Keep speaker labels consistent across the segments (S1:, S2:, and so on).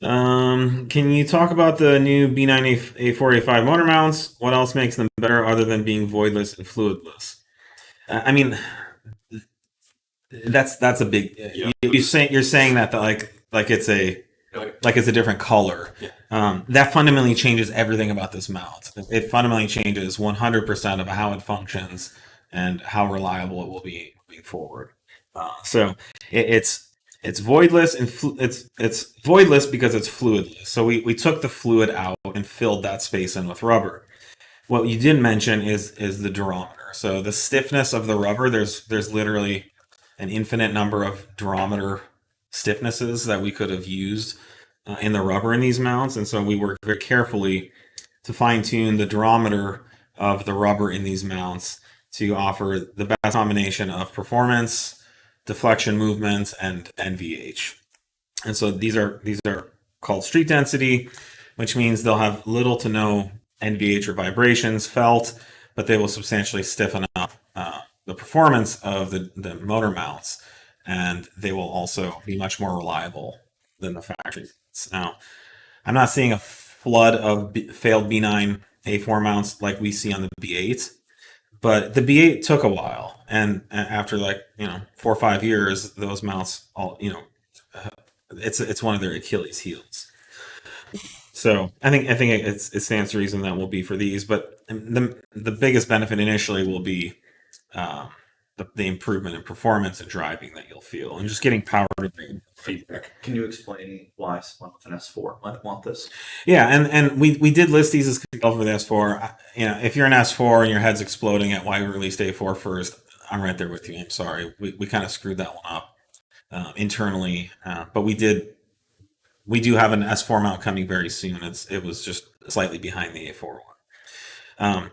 S1: Can you talk about the new B9 A4 A5 motor mounts? What else makes them better other than being voidless and fluidless? I mean, that's a big.
S2: Yeah.
S1: You're saying that like it's a like it's a different color.
S2: Yeah.
S1: That fundamentally changes everything about this mount. It fundamentally changes 100% of how it functions and how reliable it will be moving forward. So it's voidless and it's voidless because it's fluidless. So we took the fluid out and filled that space in with rubber. What you did mention is the durometer. So the stiffness of the rubber, there's literally an infinite number of durometer stiffnesses that we could have used in the rubber in these mounts, and so we worked very carefully to fine tune the durometer of the rubber in these mounts to offer the best combination of performance, deflection movements, and NVH. And so these are called street density, which means they'll have little to no NVH or vibrations felt, but they will substantially stiffen up the performance of the motor mounts, and they will also be much more reliable than the factory mounts. Now, I'm not seeing a flood of failed B9 A4 mounts like we see on the B8, but the B8 took a while, and after 4 or 5 years, those mounts it's one of their Achilles heels. So I think it stands to reason that will be for these, but the biggest benefit initially will be um, the improvement in performance and driving that you'll feel, and just getting power to bring feedback.
S2: Can you explain why someone with an S4 might want this?
S1: Yeah, and we did list these as for the S4. If you're an S4 and your head's exploding at why we released A4 first, I'm right there with you. I'm sorry, we kind of screwed that one up internally, but we do have an S4 mount coming very soon. It was just slightly behind the A4 one. Um,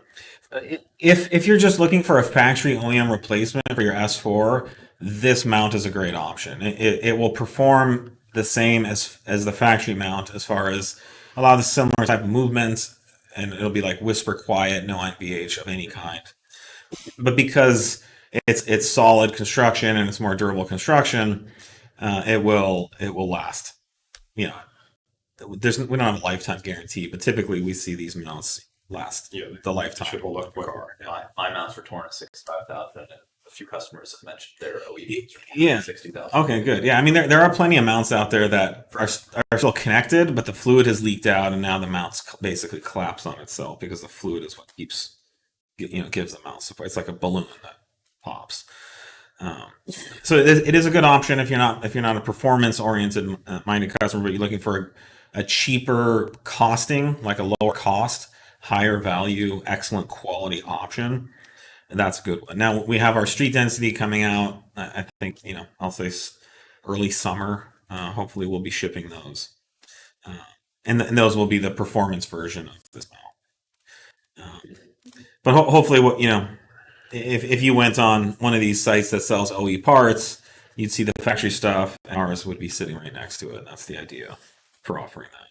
S1: if you're just looking for a factory OEM replacement for your S4, this mount is a great option. It will perform the same as the factory mount as far as a lot of the similar type of movements, and it'll be like whisper quiet, no NVH of any kind. But because it's solid construction and it's more durable construction, it will last. You know, we don't have a lifetime guarantee, but typically we see these mounts last the lifetime
S2: Should hold
S1: of
S2: up
S1: the
S2: quick.
S1: car. Yeah.
S2: My mounts were torn at 65,000, and a few customers have mentioned their OEMs
S1: Yeah.
S2: 60,000.
S1: Okay, good. Yeah, I mean there are plenty of mounts out there that are still connected, but the fluid has leaked out, and now the mount's basically collapsed on itself because the fluid is what gives the mount support. It's like a balloon that pops. Um, so it is a good option if you're not a performance oriented minded customer, but you're looking for a cheaper costing, like a lower cost, higher value, excellent quality option. And that's a good one. Now we have our street density coming out. I think I'll say early summer. Hopefully we'll be shipping those, uh, and those will be the performance version of this model. But hopefully, if you went on one of these sites that sells OE parts, you'd see the factory stuff, and ours would be sitting right next to it. And that's the idea for offering that.